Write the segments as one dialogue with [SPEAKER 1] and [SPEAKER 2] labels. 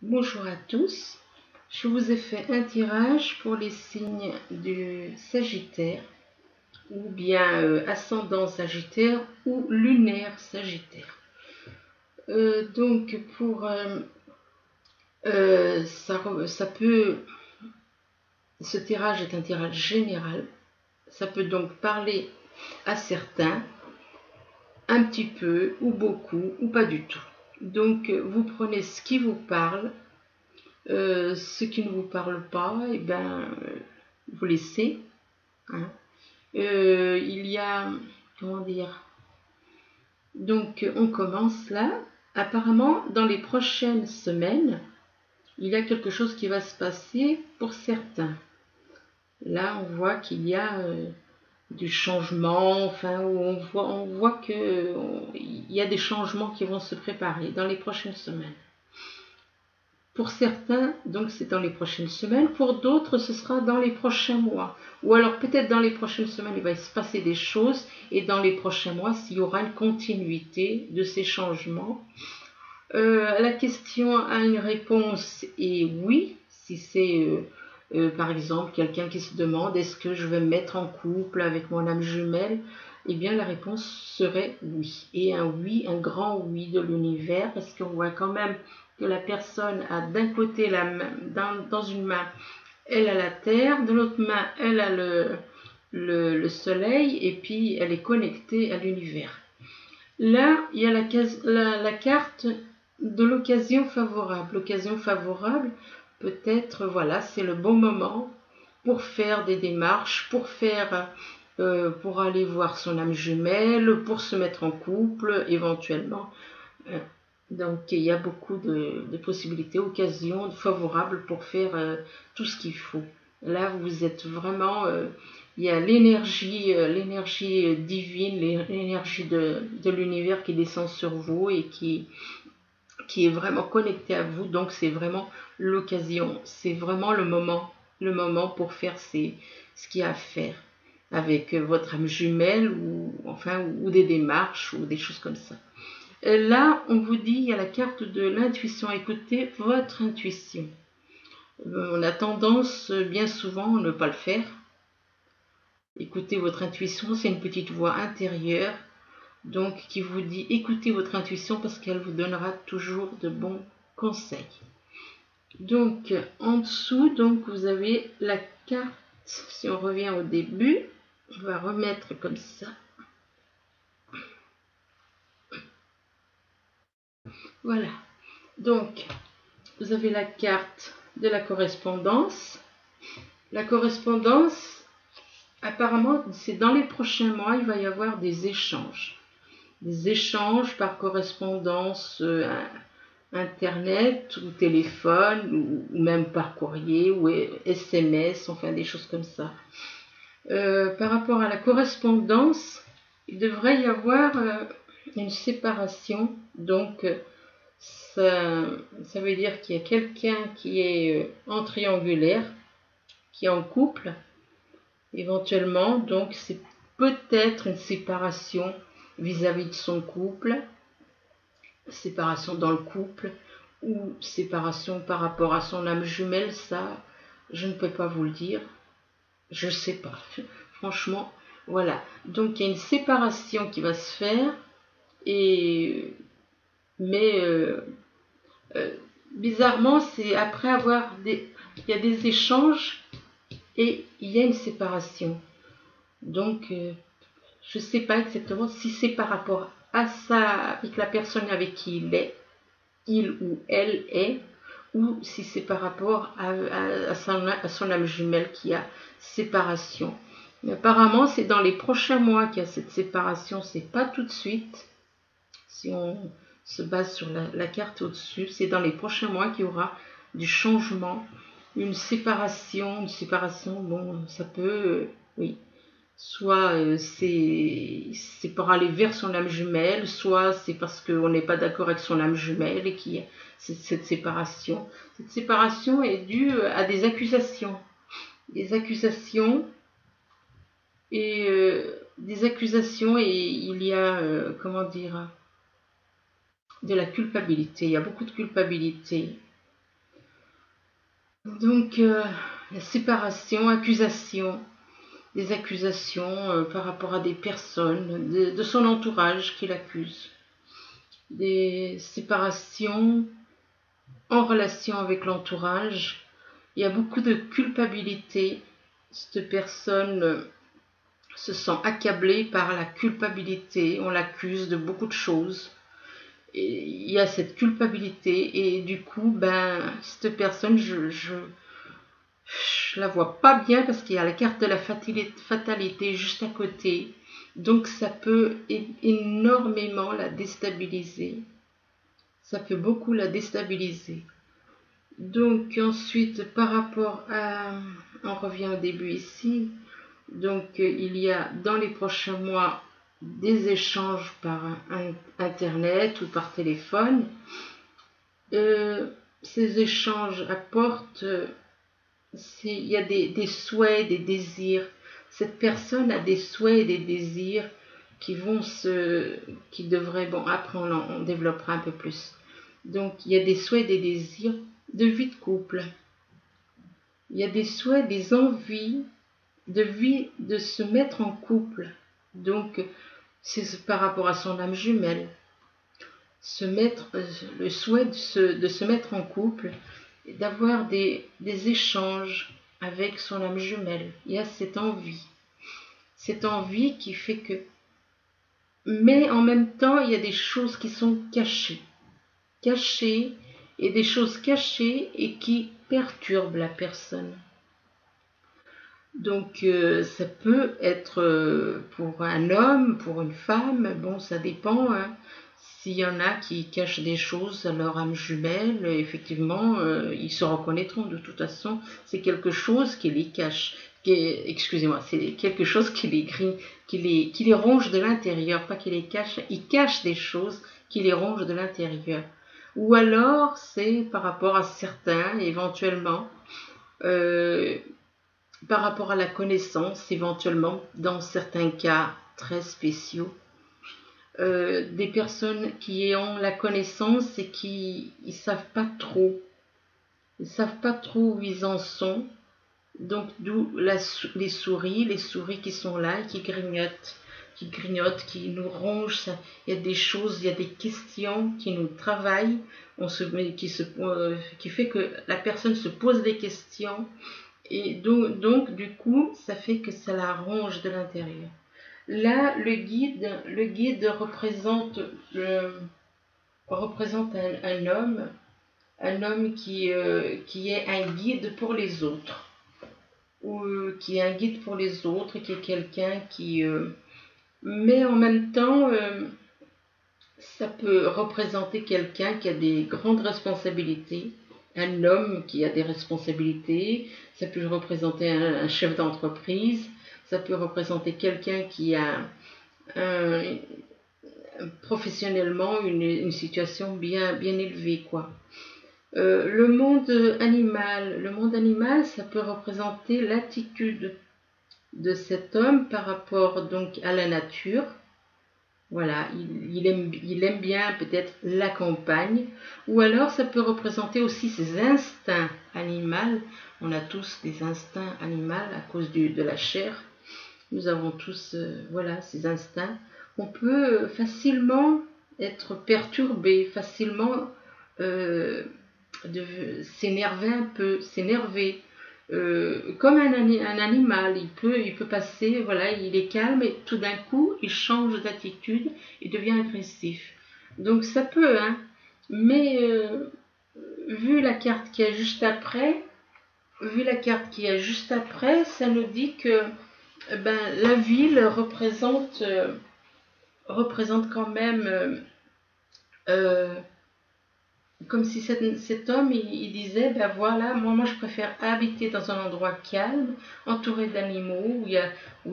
[SPEAKER 1] Bonjour à tous, je vous ai fait un tirage pour les signes du Sagittaire ou bien ascendant Sagittaire ou lunaire Sagittaire. Donc pour ça peut, ce tirage est un tirage général, ça peut donc parler à certains, un petit peu ou beaucoup ou pas du tout. Donc vous prenez ce qui vous parle. Ce qui ne vous parle pas, et ben, vous laissez. Hein. Il y a, comment dire, donc on commence là. Apparemment, dans les prochaines semaines, il y a quelque chose qui va se passer pour certains. Là, on voit qu'il y a du changement, enfin, où on voit qu'il y a des changements qui vont se préparer dans les prochaines semaines. Pour certains, donc c'est dans les prochaines semaines. Pour d'autres, ce sera dans les prochains mois. Ou alors peut-être dans les prochaines semaines, il va se passer des choses. Et dans les prochains mois, s'il y aura une continuité de ces changements. La question a une réponse et oui. Si c'est par exemple quelqu'un qui se demande est-ce que je vais me mettre en couple avec mon âme jumelle, eh bien la réponse serait oui. Et un oui, un grand oui de l'univers, parce qu'on voit quand même que la personne a d'un côté la main, dans une main, elle a la terre, de l'autre main, elle a le soleil, et puis elle est connectée à l'univers. Là, il y a la carte de l'occasion favorable. L'occasion favorable, peut-être, voilà, c'est le bon moment pour faire des démarches, pour aller voir son âme jumelle, pour se mettre en couple, éventuellement. Donc il y a beaucoup de possibilités, occasions favorables pour faire tout ce qu'il faut. Là, vous êtes vraiment, il y a l'énergie divine, l'énergie de l'univers qui descend sur vous et qui est vraiment connectée à vous. Donc c'est vraiment l'occasion, c'est vraiment le moment pour faire ce qu'il y a à faire avec votre âme jumelle ou enfin ou des démarches ou des choses comme ça. Là, on vous dit, il y a la carte de l'intuition. Écoutez votre intuition. On a tendance, bien souvent, à ne pas le faire. Écoutez votre intuition, c'est une petite voix intérieure, donc qui vous dit écoutez votre intuition parce qu'elle vous donnera toujours de bons conseils. Donc, en dessous, donc, vous avez la carte. Si on revient au début, on va remettre comme ça. Voilà. Donc, vous avez la carte de la correspondance. La correspondance, apparemment, c'est dans les prochains mois, il va y avoir des échanges. Des échanges par correspondance internet ou téléphone ou même par courrier ou SMS, enfin des choses comme ça. Par rapport à la correspondance, il devrait y avoir une séparation. Donc, ça veut dire qu'il y a quelqu'un qui est en triangulaire, qui est en couple, éventuellement. Donc, c'est peut-être une séparation vis-à-vis de son couple, séparation dans le couple, ou séparation par rapport à son âme jumelle. Ça, je ne peux pas vous le dire. Je ne sais pas. Franchement, voilà. Donc, il y a une séparation qui va se faire, mais bizarrement, c'est après il y a des échanges et il y a une séparation. Donc, je ne sais pas exactement si c'est par rapport à ça, avec la personne avec qui il ou elle est, ou si c'est par rapport à son âme jumelle qui a séparation. Mais apparemment, c'est dans les prochains mois qu'il y a cette séparation, c'est pas tout de suite. Si on se base sur la carte au-dessus, c'est dans les prochains mois qu'il y aura du changement, une séparation, bon, ça peut, oui, soit c'est pour aller vers son âme jumelle, soit c'est parce qu'on n'est pas d'accord avec son âme jumelle et qu'il y a cette séparation. Cette séparation est due à des accusations. Des accusations et il y a, comment dire, de la culpabilité. Il y a beaucoup de culpabilité. Donc, la séparation, accusation, des accusations par rapport à des personnes, de son entourage qui l'accusent. Des séparations en relation avec l'entourage. Il y a beaucoup de culpabilité. Cette personne se sent accablée par la culpabilité. On l'accuse de beaucoup de choses. Et il y a cette culpabilité et du coup, cette personne, je la vois pas bien parce qu'il y a la carte de la fatalité juste à côté. Donc ça peut énormément la déstabiliser. Ça peut beaucoup la déstabiliser. Donc ensuite, par rapport à... On revient au début ici. Donc il y a dans les prochains mois des échanges par Internet ou par téléphone. Ces échanges apportent... il y a des souhaits, des désirs. Cette personne a des souhaits et des désirs qui devraient... Bon, après on développera un peu plus. Donc il y a des souhaits et des désirs de vie de couple. Il y a des souhaits, des envies de vie, de se mettre en couple. Donc, c'est par rapport à son âme jumelle. Le souhait de se mettre en couple, d'avoir des échanges avec son âme jumelle. Il y a cette envie qui fait que... Mais en même temps, il y a des choses qui sont cachées. Cachées, et des choses cachées et qui perturbent la personne. Donc ça peut être pour un homme, pour une femme, bon ça dépend. Hein. S'il y en a qui cachent des choses à leur âme jumelle, effectivement, ils se reconnaîtront. De toute façon, c'est quelque chose qui les cache. Excusez-moi, c'est quelque chose qui les ronge de l'intérieur, pas qui les cache. Ils cachent des choses qui les rongent de l'intérieur. Ou alors, c'est par rapport à certains, éventuellement, par rapport à la connaissance, éventuellement, dans certains cas très spéciaux, des personnes qui ont la connaissance et qui ne savent pas trop. Ils ne savent pas trop où ils en sont. Donc, d'où les souris qui sont là et qui grignotent, qui nous rongent. Ça. Il y a des choses, il y a des questions qui nous travaillent, qui fait que la personne se pose des questions. Et donc, du coup, ça fait que ça la ronge de l'intérieur. Là, le guide représente un homme qui est un guide pour les autres, ou qui est un guide pour les autres, qui est quelqu'un qui... mais en même temps, ça peut représenter quelqu'un qui a des grandes responsabilités, un homme qui a des responsabilités, ça peut représenter un chef d'entreprise, ça peut représenter quelqu'un qui a professionnellement une situation bien élevée, quoi. Le monde animal, ça peut représenter l'attitude de cet homme par rapport donc à la nature. Voilà, il aime bien peut-être la campagne, ou alors ça peut représenter aussi ses instincts animaux. On a tous des instincts animaux à cause de la chair. Nous avons tous voilà, ces instincts. On peut facilement être perturbé, facilement s'énerver un peu, s'énerver. Comme un animal, il peut passer, voilà, il est calme et tout d'un coup, il change d'attitude et devient agressif. Donc ça peut, hein, mais vu la carte qui est juste après, ça nous dit que la ville représente quand même comme si cet homme il disait voilà, moi je préfère habiter dans un endroit calme, entouré d'animaux, où il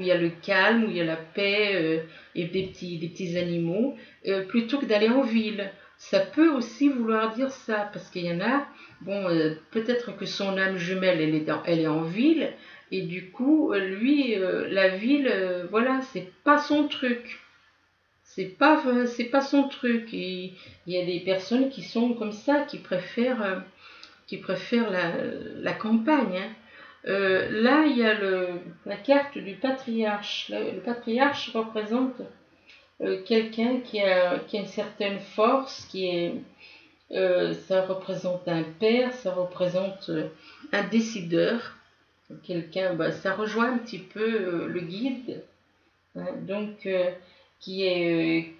[SPEAKER 1] y a le calme, où il y a la paix et des petits animaux, plutôt que d'aller en ville. Ça peut aussi vouloir dire ça, parce qu'il y en a, bon, peut-être que son âme jumelle elle est en ville, et du coup lui la ville voilà, c'est pas son truc. C'est pas son truc. Et il y a des personnes qui sont comme ça, qui qui préfèrent la campagne. Hein. Là, il y a la carte du patriarche. Le patriarche représente quelqu'un qui a une certaine force, ça représente un père, ça représente un décideur, quelqu'un, ça rejoint un petit peu le guide, hein, donc qui est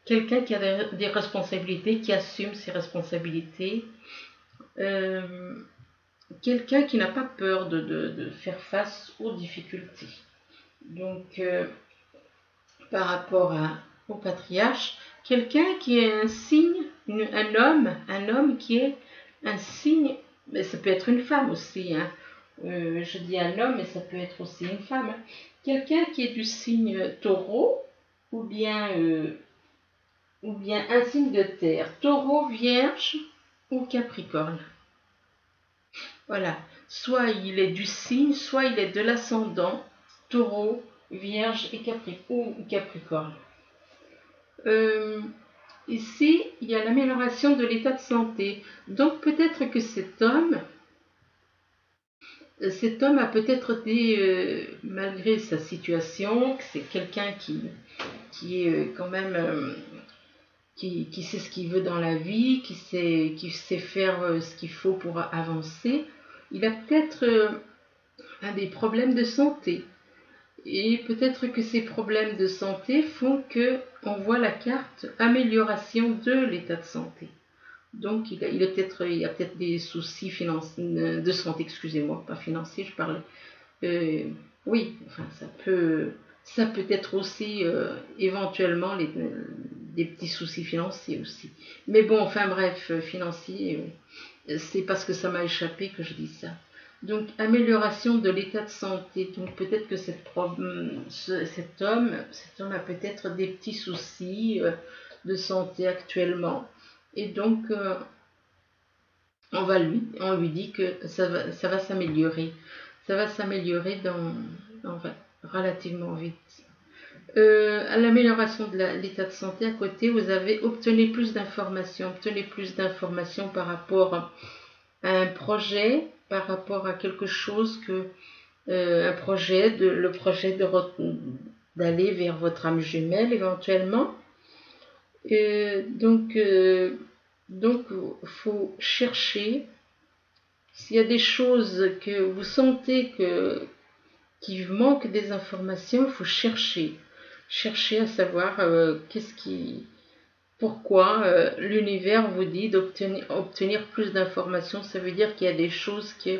[SPEAKER 1] quelqu'un qui a des responsabilités, qui assume ses responsabilités, quelqu'un qui n'a pas peur de faire face aux difficultés. Donc, par rapport au patriarche, quelqu'un qui est un signe, un homme qui est un signe, mais ça peut être une femme aussi, hein. Je dis un homme, mais ça peut être aussi une femme. Hein. Quelqu'un qui est du signe taureau, ou bien un signe de terre, taureau, vierge ou capricorne. Voilà, soit il est du signe, soit il est de l'ascendant, taureau, vierge et capricorne. Ici, il y a l'amélioration de l'état de santé. Donc peut-être que cet homme a peut-être été, malgré sa situation, que c'est quelqu'un qui est quand même, qui sait ce qu'il veut dans la vie, qui sait faire ce qu'il faut pour avancer. Il a peut-être des problèmes de santé. Et peut-être que ces problèmes de santé font qu'on voit la carte amélioration de l'état de santé. Donc il y a peut-être des soucis financiers, de santé, excusez-moi, pas financiers, je parle. Oui, enfin ça peut être aussi éventuellement des petits soucis financiers aussi. Mais bon, enfin bref, financiers, c'est parce que ça m'a échappé que je dis ça. Donc, amélioration de l'état de santé. Donc, peut-être que cet homme a peut-être des petits soucis de santé actuellement. Et donc, on lui dit que ça va s'améliorer. Ça va s'améliorer relativement vite. À l'amélioration de l'état de santé, à côté, vous avez obtenu plus d'informations. Obtenez plus d'informations par rapport à un projet, par rapport à quelque chose le projet d'aller vers votre âme jumelle éventuellement. Donc, faut chercher. S'il y a des choses que vous sentez qu'il manque des informations, il faut chercher à savoir pourquoi l'univers vous dit d'obtenir plus d'informations. Ça veut dire qu'il y a des choses qui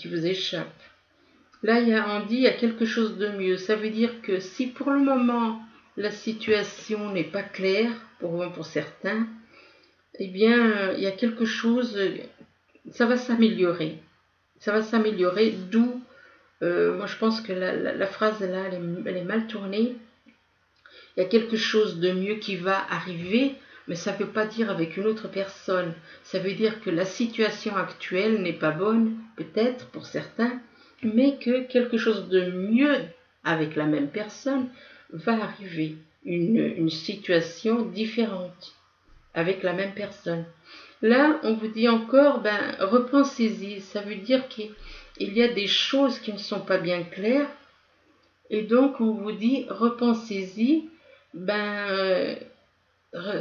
[SPEAKER 1] vous échappent. Là, on dit qu'il y a quelque chose de mieux. Ça veut dire que si pour le moment la situation n'est pas claire pour certains, eh bien, il y a quelque chose, ça va s'améliorer. Ça va s'améliorer, d'où, moi je pense que la phrase là, elle est mal tournée. Il y a quelque chose de mieux qui va arriver, mais ça ne veut pas dire avec une autre personne. Ça veut dire que la situation actuelle n'est pas bonne, peut-être pour certains, mais que quelque chose de mieux avec la même personne va arriver. Une situation différente avec la même personne. Là, on vous dit encore, repensez-y. Ça veut dire qu'il y a des choses qui ne sont pas bien claires. Et donc, on vous dit, repensez-y.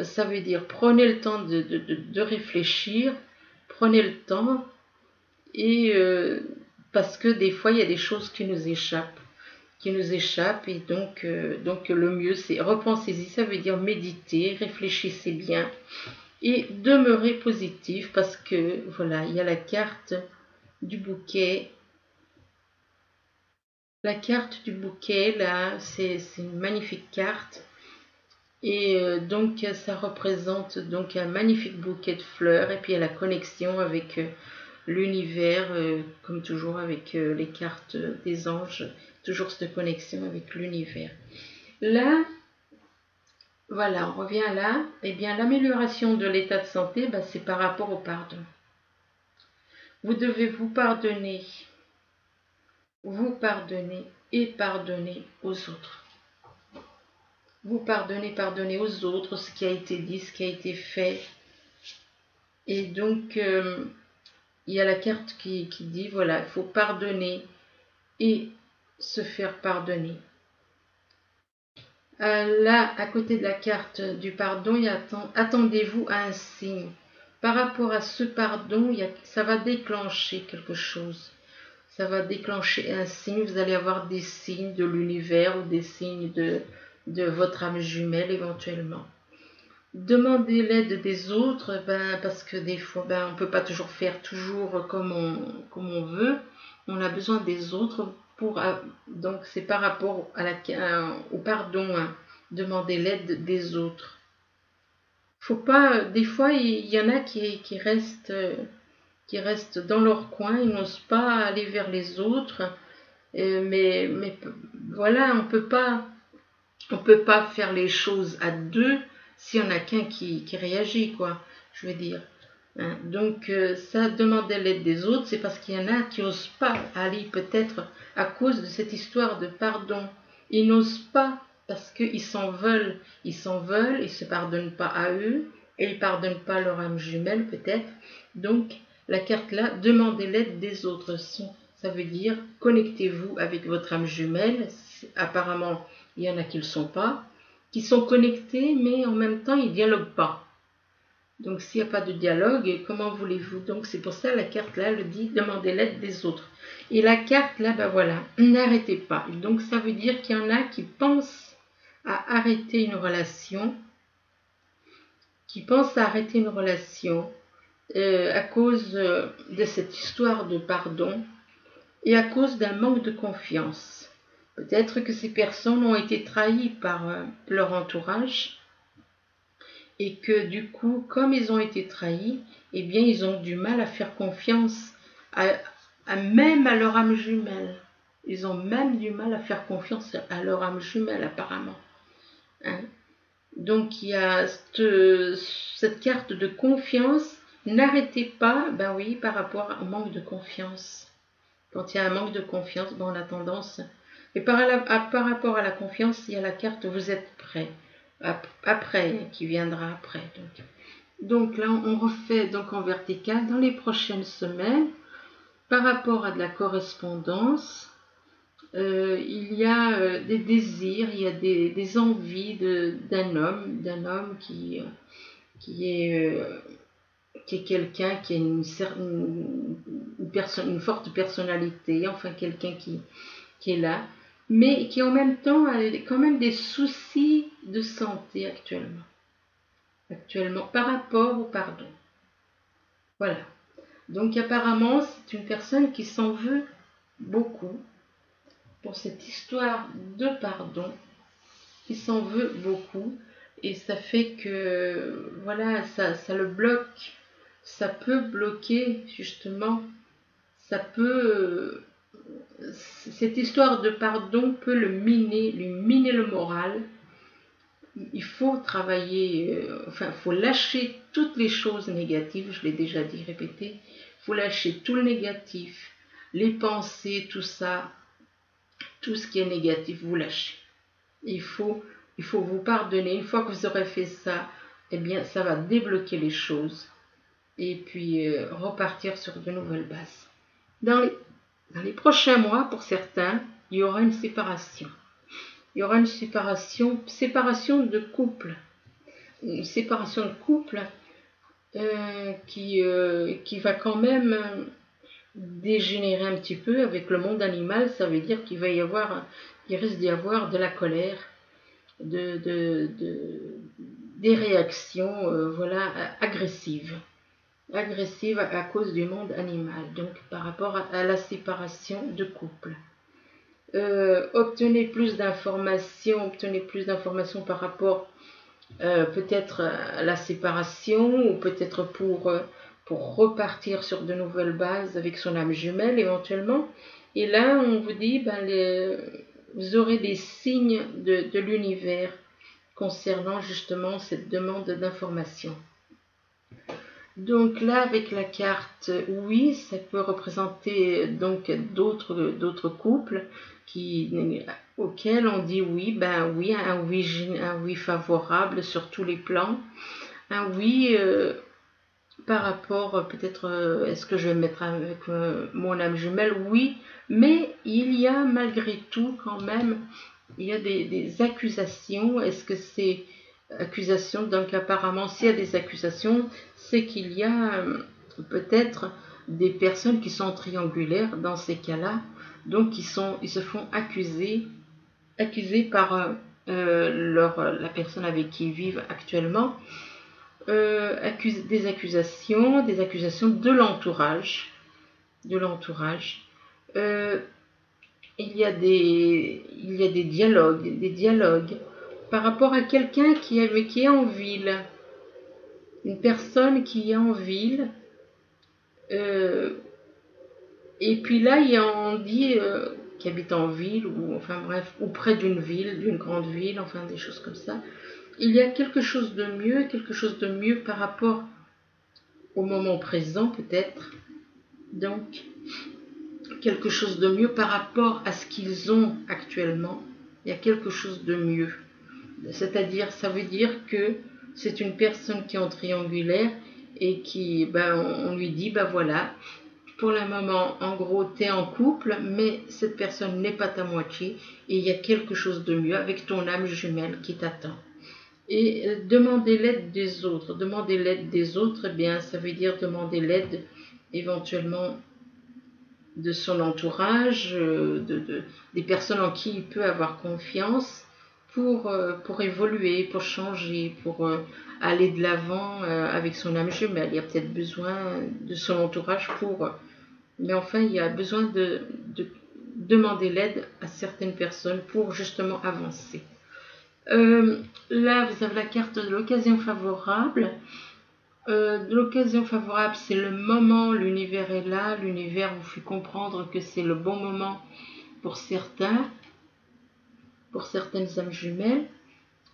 [SPEAKER 1] Ça veut dire prenez le temps de réfléchir, prenez le temps, et parce que des fois il y a des choses qui nous échappent, et donc le mieux c'est repensez-y, ça veut dire méditer, réfléchissez bien et demeurez positif, parce que voilà, il y a la carte du bouquet. La carte du bouquet, là, c'est une magnifique carte. Et donc, ça représente donc un magnifique bouquet de fleurs. Et puis, il y a la connexion avec l'univers, comme toujours avec les cartes des anges. Toujours cette connexion avec l'univers. Là, voilà, on revient là. Eh bien, l'amélioration de l'état de santé, c'est par rapport au pardon. Vous devez vous pardonner et pardonner aux autres. Vous pardonnez aux autres ce qui a été dit, ce qui a été fait. Et donc, il y a la carte qui dit, voilà, il faut pardonner et se faire pardonner. Là, à côté de la carte du pardon, il y a attendez-vous à un signe. Par rapport à ce pardon, ça va déclencher quelque chose. Ça va déclencher un signe. Vous allez avoir des signes de l'univers ou des signes de votre âme jumelle éventuellement. Demandez l'aide des autres, parce que des fois, on ne peut pas toujours faire comme on veut. On a besoin des autres donc c'est par rapport au pardon, hein, demander l'aide des autres. Faut pas, des fois, il y en a qui restent dans leur coin, ils n'osent pas aller vers les autres. Mais voilà, on peut pas faire les choses à deux s'il y en a qu'un qui réagit, quoi, je veux dire. Hein. Donc, ça, demander l'aide des autres, c'est parce qu'il y en a qui n'osent pas aller, peut-être à cause de cette histoire de pardon. Ils n'osent pas parce qu'ils s'en veulent. Ils se pardonnent pas à eux et ils pardonnent pas leur âme jumelle, peut-être. Donc, la carte là, demandez l'aide des autres. Ça veut dire, connectez-vous avec votre âme jumelle. Apparemment, il y en a qui ne le sont pas, qui sont connectés, mais en même temps, ils ne dialoguent pas. Donc, s'il n'y a pas de dialogue, comment voulez-vous? Donc, c'est pour ça la carte là, elle dit demandez l'aide des autres. Et la carte là, voilà, n'arrêtez pas. Donc, ça veut dire qu'il y en a qui pensent à arrêter une relation, à cause de cette histoire de pardon et à cause d'un manque de confiance. Peut-être que ces personnes ont été trahies par leur entourage et que du coup, comme ils ont été trahis, eh bien, ils ont du mal à faire confiance même à leur âme jumelle. Ils ont même du mal à faire confiance à leur âme jumelle, apparemment. Hein? Donc, il y a cette carte de confiance. N'arrêtez pas, oui, par rapport au manque de confiance. Quand il y a un manque de confiance, on a tendance. Et par rapport à la confiance, il y a la carte vous êtes prêt. Après, qui viendra après. Donc là, on refait donc en vertical dans les prochaines semaines. Par rapport à de la correspondance, il y a des désirs, il y a des envies d'un homme qui est quelqu'un qui a une forte personnalité, enfin quelqu'un qui est là, mais qui en même temps a quand même des soucis de santé actuellement par rapport au pardon. Voilà. Donc apparemment, c'est une personne qui s'en veut beaucoup pour cette histoire de pardon, qui s'en veut beaucoup, et ça fait que, voilà, ça le bloque, ça peut bloquer, justement, cette histoire de pardon peut lui miner le moral. Il faut travailler, il faut lâcher toutes les choses négatives, je l'ai déjà dit, répété, il faut lâcher tout le négatif, les pensées, tout ça, tout ce qui est négatif, vous lâchez. Il faut vous pardonner. Une fois que vous aurez fait ça, eh bien, ça va débloquer les choses et puis repartir sur de nouvelles bases. Dans les prochains mois, pour certains, il y aura une séparation. Il y aura une séparation de couple. Une séparation de couple qui va quand même dégénérer un petit peu avec le monde animal. Ça veut dire qu'il risque d'y avoir de la colère, des réactions agressives à cause du monde animal, donc par rapport à la séparation de couple. Obtenez plus d'informations par rapport peut-être à la séparation, ou peut-être pour repartir sur de nouvelles bases avec son âme jumelle éventuellement. Et là, on vous dit, vous aurez des signes de l'univers concernant justement cette demande d'information. Donc là, avec la carte oui, ça peut représenter donc d'autres couples auxquels on dit oui, un oui favorable sur tous les plans, un oui par rapport, peut-être, est-ce que je vais me mettre avec mon âme jumelle? Oui, mais il y a malgré tout quand même, il y a des accusations. Est-ce que c'est accusations? Donc apparemment, s'il y a des accusations, c'est qu'il y a peut-être des personnes qui sont triangulaires dans ces cas-là, donc ils se font accuser par la personne avec qui ils vivent actuellement, des accusations de l'entourage. Euh, il y a des dialogues par rapport à quelqu'un qui est en ville, une personne qui est en ville. Et puis là, on dit qui habite en ville, ou enfin bref, ou près d'une ville, d'une grande ville, enfin des choses comme ça. Il y a quelque chose de mieux par rapport au moment présent peut-être. Donc, quelque chose de mieux par rapport à ce qu'ils ont actuellement. Il y a quelque chose de mieux. C'est-à-dire, ça veut dire que c'est une personne qui est en triangulaire et qui, on lui dit, voilà, pour le moment, en gros, tu es en couple, mais cette personne n'est pas ta moitié et il y a quelque chose de mieux avec ton âme jumelle qui t'attend. Et demander l'aide des autres. Demander l'aide des autres, eh bien, ça veut dire demander l'aide éventuellement de son entourage, des personnes en qui il peut avoir confiance pour évoluer, pour changer, pour aller de l'avant avec son âme jumelle. Il y a peut-être besoin de son entourage mais enfin, il y a besoin de demander l'aide à certaines personnes pour justement avancer. Là, vous avez la carte de l'occasion favorable. L'occasion favorable, c'est le moment, l'univers est là, l'univers vous fait comprendre que c'est le bon moment pour certaines âmes jumelles,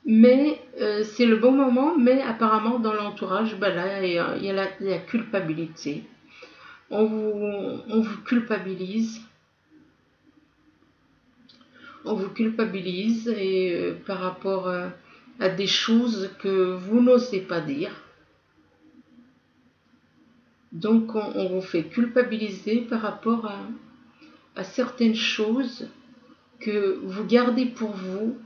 [SPEAKER 1] mais c'est le bon moment, mais apparemment dans l'entourage, là, il y a la culpabilité. On vous culpabilise. On vous culpabilise et par rapport à des choses que vous n'osez pas dire. Donc on vous fait culpabiliser par rapport à certaines choses que vous gardez pour vous.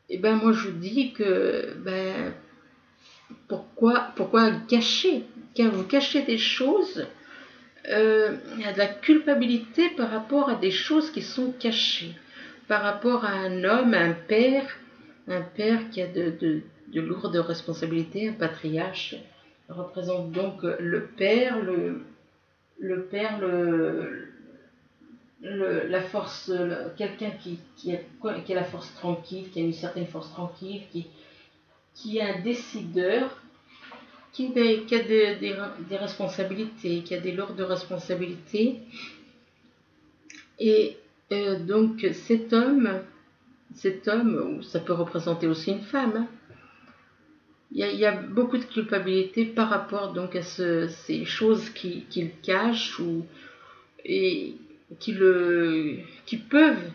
[SPEAKER 1] Et moi je vous dis que pourquoi cacher? Quand vous cachez des choses, il y a de la culpabilité par rapport à des choses qui sont cachées. Par rapport à un homme, un père qui a de lourdes responsabilités, un patriarche représente donc le père, la force, quelqu'un qui a la force tranquille, qui a une certaine force tranquille, qui est un décideur, qui a des responsabilités, qui a des lourdes responsabilités. Et donc cet homme, ou ça peut représenter aussi une femme, il y a beaucoup de culpabilité par rapport donc à ces choses qu'il cache et qui peuvent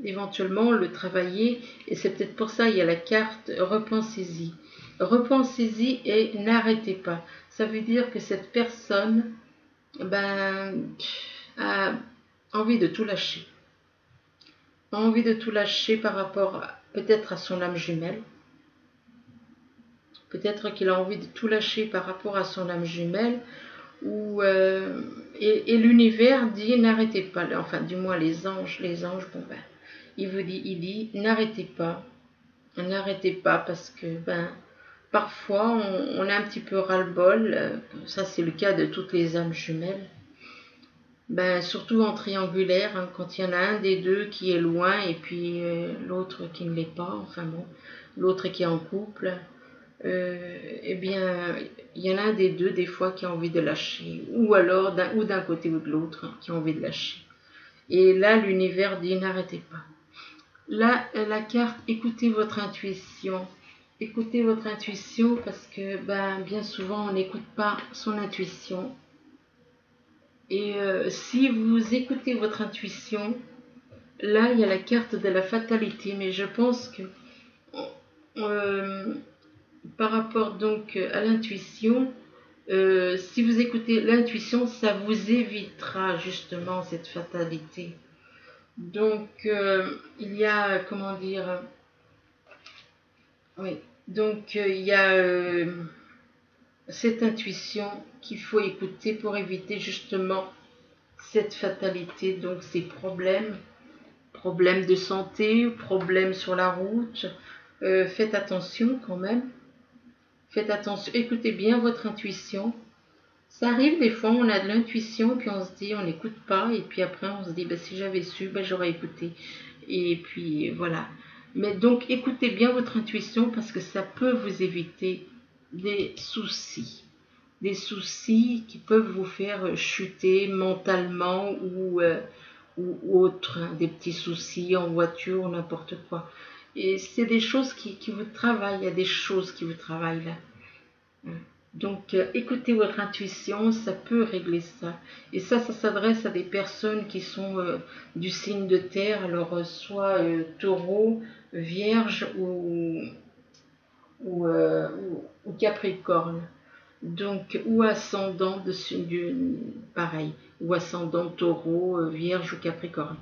[SPEAKER 1] éventuellement le travailler. Et c'est peut-être pour ça il y a la carte repensez-y. Repensez-y et n'arrêtez pas. Ça veut dire que cette personne a envie de tout lâcher. A envie de tout lâcher par rapport peut-être à son âme jumelle. Peut-être qu'il a envie de tout lâcher par rapport à son âme jumelle. Et l'univers dit n'arrêtez pas. Enfin, du moins les anges, il dit n'arrêtez pas. N'arrêtez pas parce que parfois on a un petit peu ras-le-bol. Ça c'est le cas de toutes les âmes jumelles. Surtout en triangulaire, quand il y en a un des deux qui est loin et puis l'autre qui ne l'est pas, l'autre qui est en couple, il y en a un des deux des fois qui a envie de lâcher, ou alors d'un côté ou de l'autre qui a envie de lâcher. Et là, l'univers dit n'arrêtez pas. Là, la carte, écoutez votre intuition. Écoutez votre intuition parce que bien souvent on n'écoute pas son intuition. Et si vous écoutez votre intuition, là il y a la carte de la fatalité, mais je pense que par rapport donc à l'intuition, si vous écoutez l'intuition, ça vous évitera justement cette fatalité. Donc, il y a, comment dire, oui, donc il y a cette intuition qu'il faut écouter pour éviter justement cette fatalité, donc ces problèmes de santé, problèmes sur la route. Faites attention quand même. Faites attention, écoutez bien votre intuition. Ça arrive des fois, on a de l'intuition, puis on se dit, on n'écoute pas, et puis après on se dit, si j'avais su, j'aurais écouté. Et puis voilà. Mais donc écoutez bien votre intuition parce que ça peut vous éviter des soucis. Des soucis qui peuvent vous faire chuter mentalement ou autre, hein, des petits soucis en voiture ou n'importe quoi. Et c'est des choses qui vous travaillent, il y a des choses qui vous travaillent là. Donc, écoutez votre intuition, ça peut régler ça. Et ça s'adresse à des personnes qui sont du signe de terre, alors soit taureau, vierge ou capricorne. Donc, ou ascendant, pareil, ou ascendant taureau, vierge ou capricorne.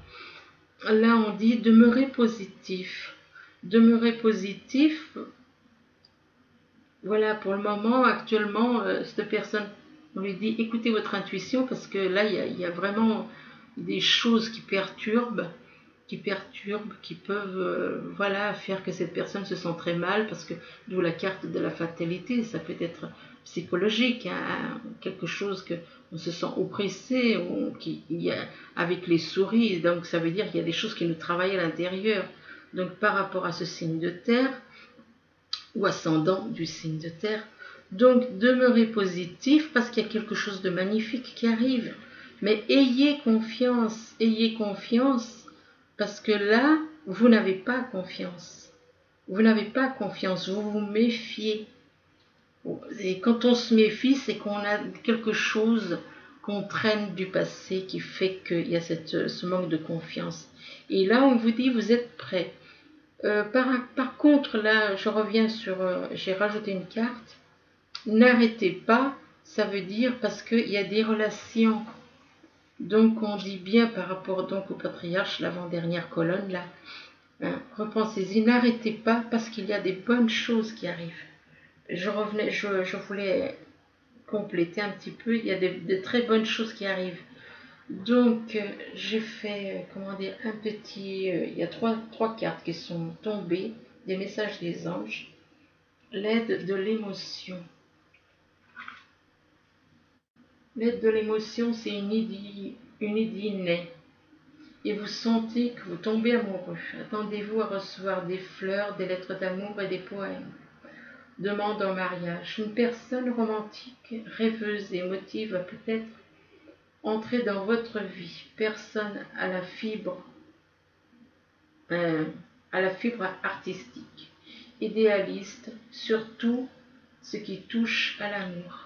[SPEAKER 1] Là, on dit demeurer positif. Demeurer positif, voilà, pour le moment, actuellement, cette personne, on lui dit écoutez votre intuition parce que là, il y a vraiment des choses qui perturbent, qui peuvent voilà, faire que cette personne se sent très mal parce que d'où la carte de la fatalité, ça peut être psychologique, hein, quelque chose que on se sent oppressé, avec les souris, donc ça veut dire qu'il y a des choses qui nous travaillent à l'intérieur. Donc par rapport à ce signe de terre, ou ascendant du signe de terre. Donc demeurez positif parce qu'il y a quelque chose de magnifique qui arrive. Mais ayez confiance parce que là, vous n'avez pas confiance. Vous n'avez pas confiance, vous vous méfiez. Et quand on se méfie, c'est qu'on a quelque chose qu'on traîne du passé qui fait qu'il y a ce manque de confiance. Et là, on vous dit, vous êtes prêt. Par contre, là, je reviens sur... j'ai rajouté une carte. N'arrêtez pas, ça veut dire parce qu'il y a des relations. Donc, on dit bien par rapport donc au patriarche, l'avant-dernière colonne, là. Hein, repensez-y, n'arrêtez pas parce qu'il y a des bonnes choses qui arrivent. Je voulais compléter un petit peu, il y a de très bonnes choses qui arrivent. Donc, j'ai fait, comment dire, un petit... il y a trois cartes qui sont tombées, des messages des anges. L'aide de l'émotion. L'aide de l'émotion, c'est une idée née. Et vous sentez que vous tombez amoureux. Attendez-vous à recevoir des fleurs, des lettres d'amour et des poèmes. Demande en mariage. Une personne romantique, rêveuse et émotive va peut-être entrer dans votre vie. Personne à la fibre artistique, idéaliste, surtout ce qui touche à l'amour.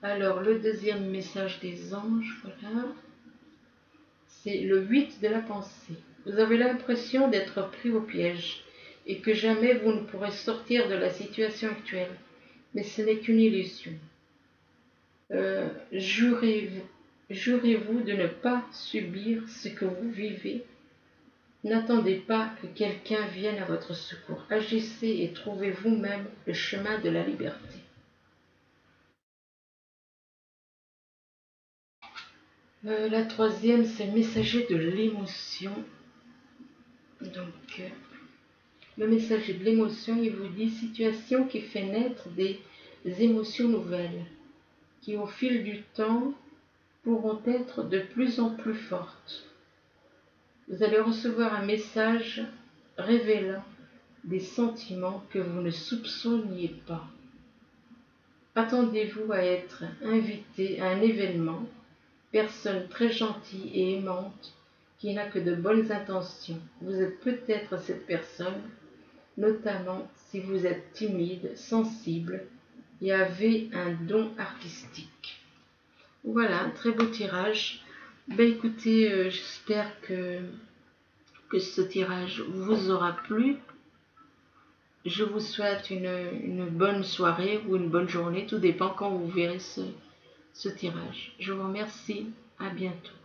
[SPEAKER 1] Alors, le deuxième message des anges, voilà, c'est le 8 de la pensée. Vous avez l'impression d'être pris au piège et que jamais vous ne pourrez sortir de la situation actuelle, mais ce n'est qu'une illusion. Jurez-vous de ne pas subir ce que vous vivez. N'attendez pas que quelqu'un vienne à votre secours. Agissez et trouvez vous-même le chemin de la liberté. La troisième, c'est messager de l'émotion. Donc, le messager de l'émotion, il vous dit situation qui fait naître des émotions nouvelles, qui au fil du temps pourront être de plus en plus fortes. Vous allez recevoir un message révélant des sentiments que vous ne soupçonniez pas. Attendez-vous à être invité à un événement, personne très gentille et aimante qui n'a que de bonnes intentions. Vous êtes peut-être cette personne, notamment si vous êtes timide, sensible et avez un don artistique. Voilà, un très beau tirage. Écoutez, j'espère que ce tirage vous aura plu. je vous souhaite une bonne soirée ou une bonne journée, tout dépend quand vous verrez ce tirage. Je vous remercie, à bientôt.